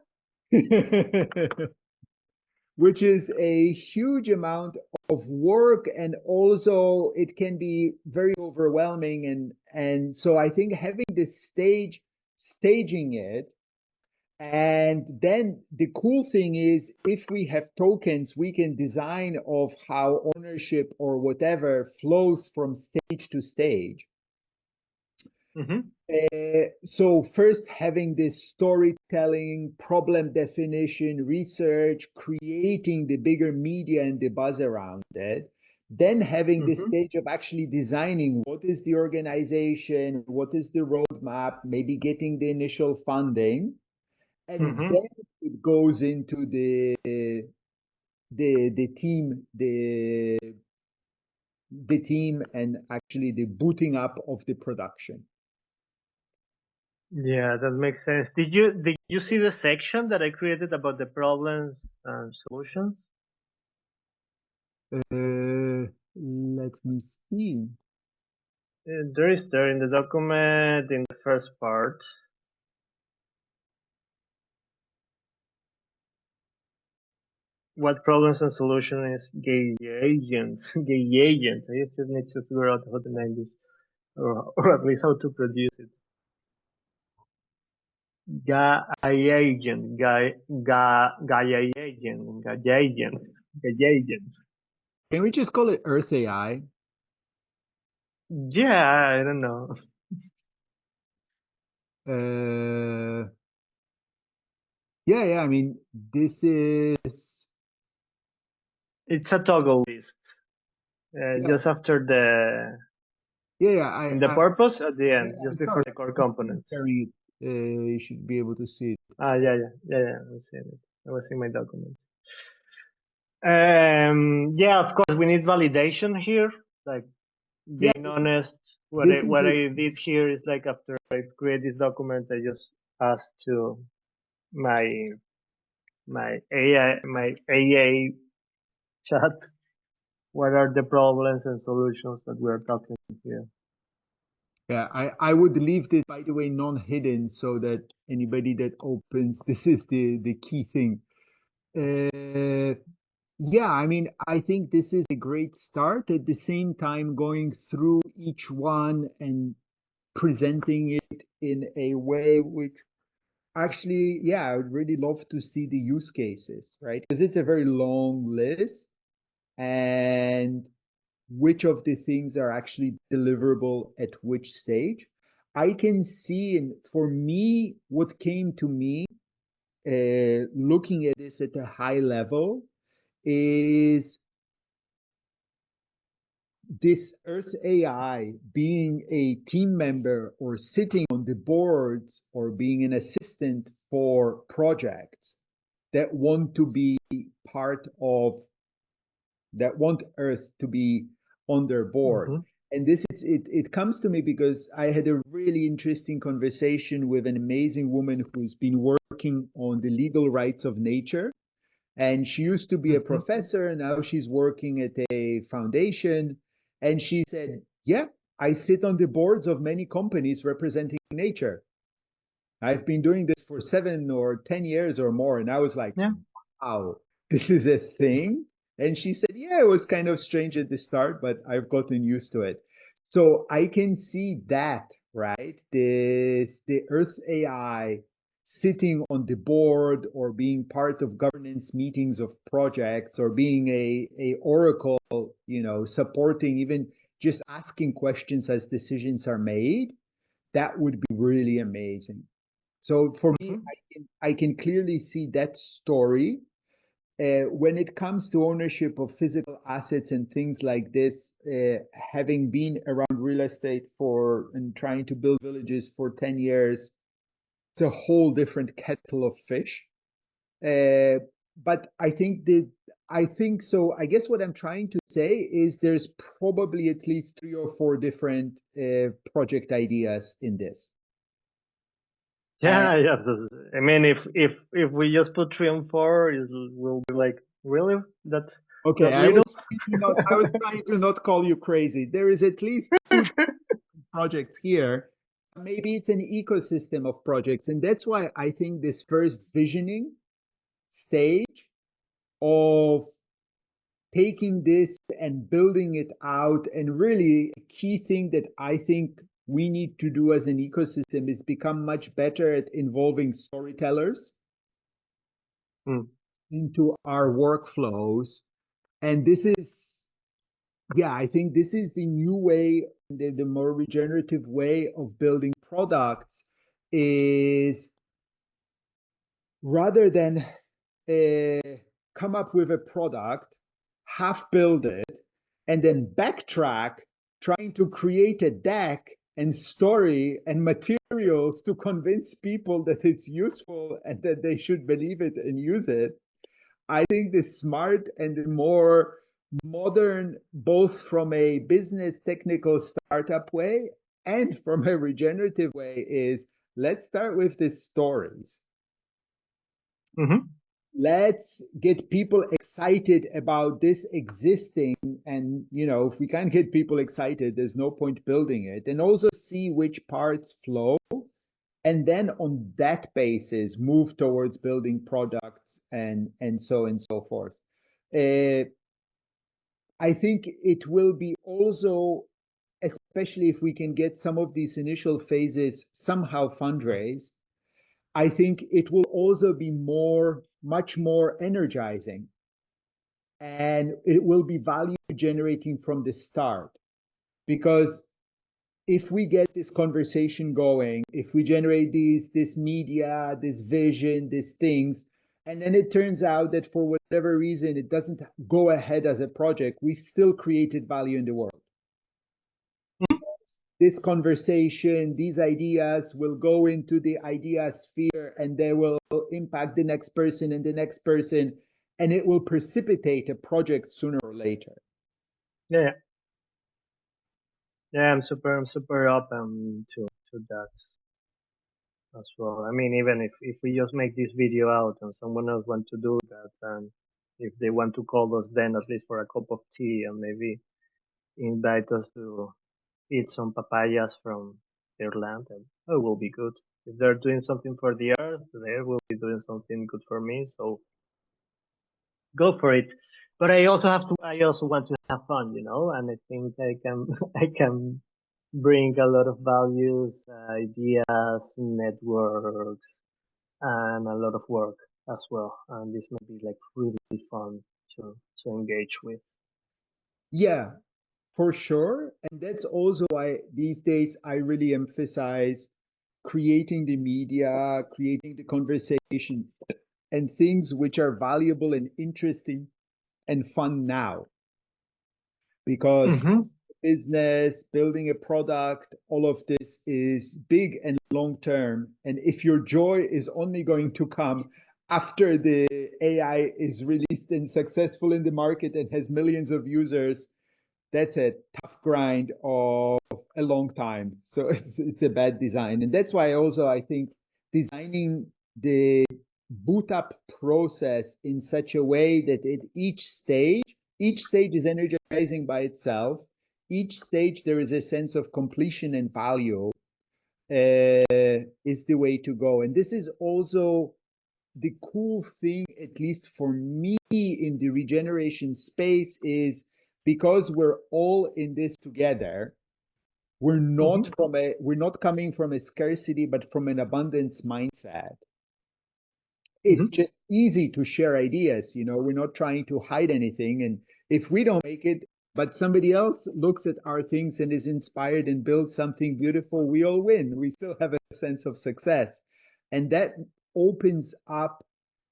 which is a huge amount of work, and also it can be very overwhelming, and so I think having this staging it. And then the cool thing is, if we have tokens, we can design of how ownership or whatever flows from stage to stage. Mm-hmm. So first having this storytelling, problem definition, research, creating the bigger media and the buzz around it, then having the Mm-hmm. stage of actually designing what is the organization, what is the roadmap, maybe getting the initial funding, and Mm-hmm. then it goes into the team, the team and actually the booting up of the production. Yeah, that makes sense. Did you see the section that I created about the problems and solutions? Let me see. There is there in the document in the first part. What problems and solutions is gay agent? Gay agent. I still need to figure out how to name this, or at least how to produce it. Guy agent, guy agent, guy agent, guy agent. Can we just call it Earth AI? Yeah, I don't know. Uh, yeah. I mean, this is It's a toggle list. yeah, Just after the yeah. in the purpose at the Yeah, end, I'm just before sorry. the core I'm components. sharing it. You should be able to see it. Yeah. I see it. I was in my document. Yeah, of course, we need validation here. Like Yeah, being honest, this is what it. I did here is like after I create this document, I just asked to my my AA chat what are the problems and solutions that we're talking here. Yeah, I would leave this, by the way, non-hidden so that anybody that opens, this is the key thing. Uh, yeah, I mean, I think this is a great start. At the same time, going through each one and presenting it in a way which actually, yeah, I would really love to see the use cases, right? Because it's a very long list, and which of the things are actually deliverable at which stage. I can see, and for me, what came to me looking at this at a high level is this Earth AI being a team member or sitting on the boards or being an assistant for projects that want to be part of, that want Earth to be on their board. Mm-hmm. And this is it comes to me because I had a really interesting conversation with an amazing woman who's been working on the legal rights of nature. And she used to be a Mm-hmm. professor, now she's working at a foundation. And she said, yeah, I sit on the boards of many companies representing nature. I've been doing this for 7 or 10 years or more. And I was like, Yeah. wow, this is a thing. And she said, yeah, it was kind of strange at the start, but I've gotten used to it. So I can see that, right? The Earth AI sitting on the board or being part of governance meetings of projects or being a oracle, supporting, even just asking questions as decisions are made, that would be really amazing. So for me, Mm-hmm. I can clearly see that story. When it comes to ownership of physical assets and things like this, having been around real estate for and trying to build villages for 10 years, it's a whole different kettle of fish. But I think so. I guess what I'm trying to say is there's probably at least 3 or 4 different project ideas in this. And Yeah. I mean, if we just put 3 and 4, it will be like really okay, that little. I was trying to not call you crazy. There is at least 2 projects here. Maybe it's an ecosystem of projects. And that's why I think this first visioning stage of taking this and building it out, and really a key thing that I think we need to do as an ecosystem is become much better at involving storytellers into our workflows. And this is, yeah, I think this is the new way, the more regenerative way of building products is rather than come up with a product, half build it, and then backtrack, trying to create a deck and story and materials to convince people that it's useful and that they should believe it and use it. I think the smart and the more modern, both from a business technical startup way and from a regenerative way, is let's start with the stories. Let's get people excited about this existing. And, if we can't get people excited, there's no point building it. And also see which parts flow. And then on that basis, move towards building products and so on and so forth. I think it will be also, especially if we can get some of these initial phases somehow fundraised, I think it will also be much more energizing, and it will be value generating from the start. Because if we get this conversation going, if we generate this media, this vision, these things, and then it turns out that for whatever reason it doesn't go ahead as a project, we still created value in the world. This conversation, these ideas will go into the idea sphere, and they will impact the next person and the next person, and it will precipitate a project sooner or later. Yeah. Yeah, I'm super open to that as well. I mean, even if we just make this video out and someone else want to do that, and if they want to call us then at least for a cup of tea and maybe invite us to eat some papayas from their land, and it will be good. If they're doing something for the earth, they will be doing something good for me. So go for it. But I also want to have fun, and I think I can, I can bring a lot of values, ideas, networks, and a lot of work as well. And this may be like really fun to engage with. Yeah, for sure. And that's also why these days I really emphasize creating the media, creating the conversation, and things which are valuable and interesting and fun now. Because business, building a product, all of this is big and long term. And if your joy is only going to come after the AI is released and successful in the market and has millions of users, that's a tough grind of a long time. So it's a bad design. And that's why also I think designing the boot up process in such a way that at each stage is energizing by itself. Each stage there is a sense of completion and value is the way to go. And this is also the cool thing, at least for me in the regeneration space, is because we're all in this together. We're not coming from a scarcity, but from an abundance mindset. It's just easy to share ideas. We're not trying to hide anything. And if we don't make it, but somebody else looks at our things and is inspired and builds something beautiful, we all win. We still have a sense of success. And that opens up,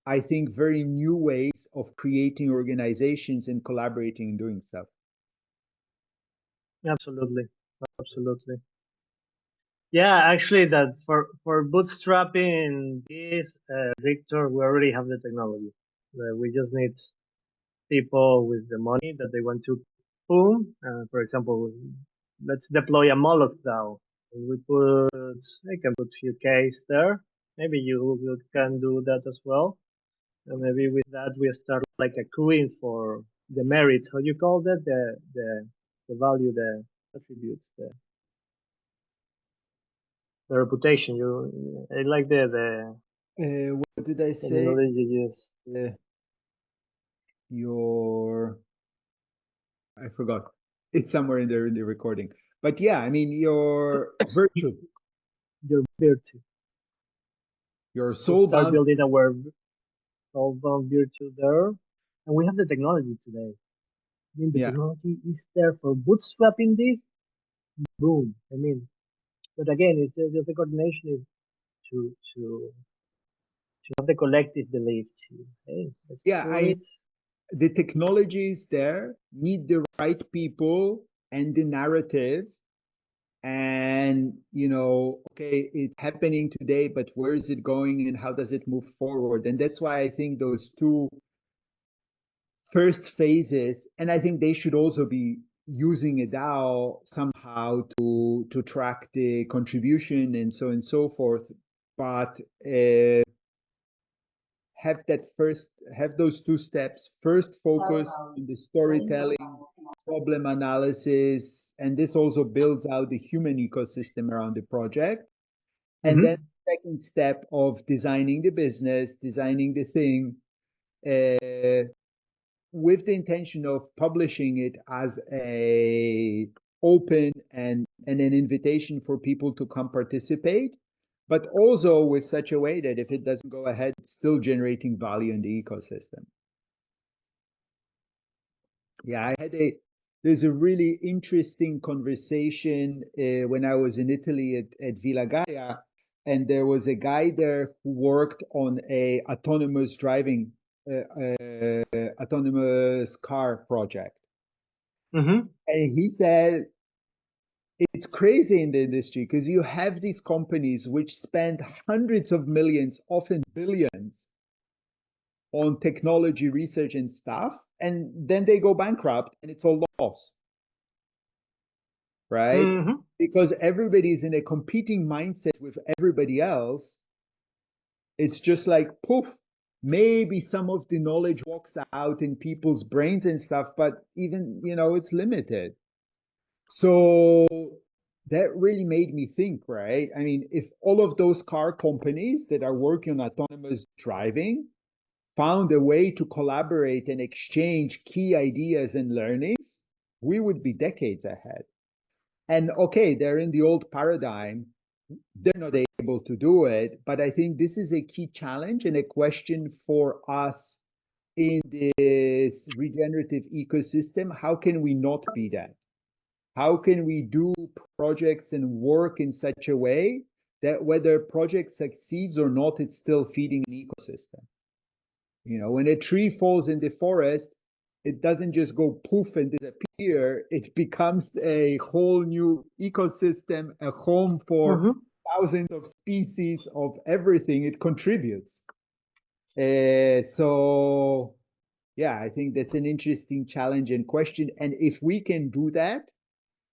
I think, very new ways of creating organizations and collaborating and doing stuff. Absolutely. Yeah, actually, that for bootstrapping this, Victor, we already have the technology. We just need people with the money that they want to boom. For example, let's deploy a Moloch DAO. I can put few Ks there. Maybe you can do that as well. And maybe with that we start like accruing for the merit. How you call that? The value, the attributes, the reputation. I like What did I say? terminology you use. I forgot. It's somewhere in there in the recording. But yeah, I mean, your virtue, Your virtue. your We soul start bound. building our soulbound virtue there, and we have the technology today. I mean, the Yeah, technology is there for bootstrapping this. Boom. I mean, but again, it's just the coordination is to have the collective belief to, hey, let's yeah. do it. The technology is there, need the right people and the narrative. And, okay, it's happening today, but where is it going and how does it move forward? And that's why I think those two first phases, and I think they should also be using a DAO somehow to track the contribution and so on and so forth. But have those two steps. First, focus on the storytelling, problem analysis, and this also builds out the human ecosystem around the project. And then Mm-hmm. second step of designing the business, designing the thing, uh, with the intention of publishing it as a open and an invitation for people to come participate, but also with such a way that if it doesn't go ahead, it's still generating value in the ecosystem. Yeah, there's a really interesting conversation when I was in Italy at Villa Gaia, and there was a guy there who worked on a autonomous car project. Mm-hmm. And he said it's crazy in the industry because you have these companies which spend hundreds of millions, often billions, on technology research and stuff, and then they go bankrupt and it's all lost, right? Mm-hmm. Because everybody's in a competing mindset with everybody else. It's just like poof, maybe some of the knowledge walks out in people's brains and stuff, but even, it's limited. So that really made me think, right? I mean, if all of those car companies that are working on autonomous driving found a way to collaborate and exchange key ideas and learnings, we would be decades ahead. And okay, they're in the old paradigm, they're not able to do it. But I think this is a key challenge and a question for us in this regenerative ecosystem. How can we not be that? How can we do projects and work in such a way that whether project succeeds or not, it's still feeding an ecosystem? When a tree falls in the forest, it doesn't just go poof and disappear. It becomes a whole new ecosystem, a home for Mm-hmm. thousands of species of everything. It contributes. So, yeah, I think that's an interesting challenge and question. And if we can do that,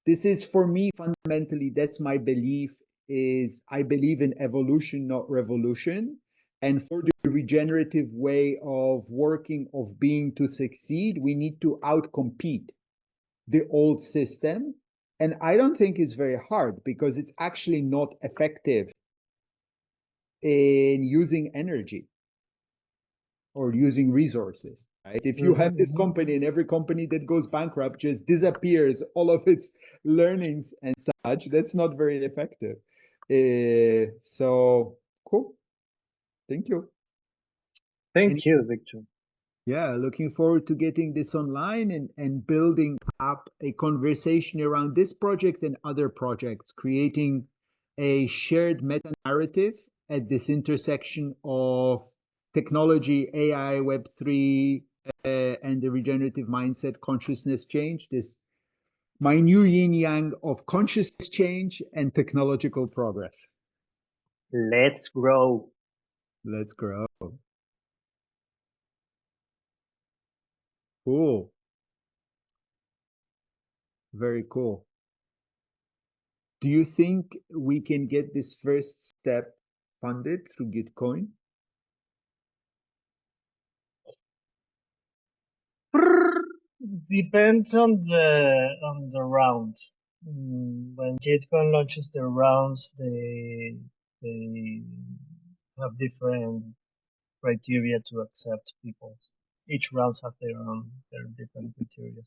this is for me fundamentally, that's my belief, is I believe in evolution, not revolution. And for the regenerative way of working, of being to succeed, we need to outcompete the old system. And I don't think it's very hard because it's actually not effective in using energy or using resources, right? If you have this Mm-hmm. company and every company that goes bankrupt just disappears all of its learnings and such, that's not very effective. So cool. Thank you. And Thank you, Victor. yeah, looking forward to getting this online and building up a conversation around this project and other projects, creating a shared meta narrative at this intersection of technology, AI, Web3, and the regenerative mindset, consciousness change. This my new yin yang of consciousness change and technological progress. Let's grow. Let's grow. Cool. Very cool. Do you think we can get this first step funded through Gitcoin? Depends on the round. When Bitcoin launches their rounds, they have different criteria to accept people. Each rounds have their different criteria.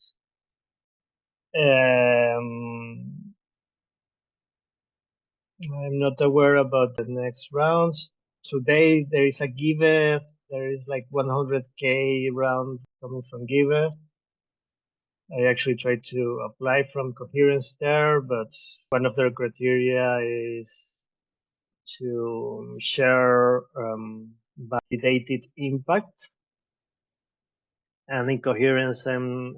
I'm not aware about the next rounds. Today there is a Give. There is like 100K round coming from Give. I actually tried to apply from Coherence there, but one of their criteria is to share validated impact. And in Coherence, I'm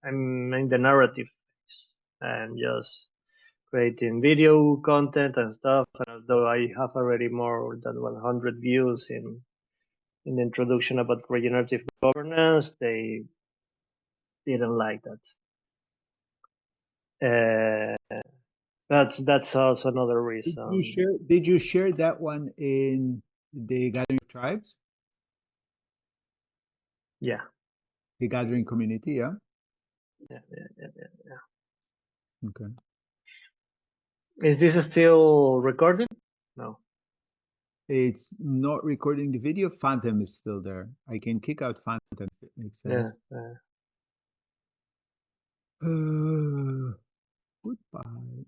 in the narrative phase. I'm just creating video content and stuff. And although I have already more than 100 views in the introduction about regenerative governance, they didn't like that. That's also another reason. Did you share that one in the Gathering Tribes, Yeah, the Gathering community? Yeah. yeah, yeah. Okay. Is this still recording? No. It's not recording the video. Phantom is still there. I can kick out Phantom if it makes Yeah. sense. Goodbye.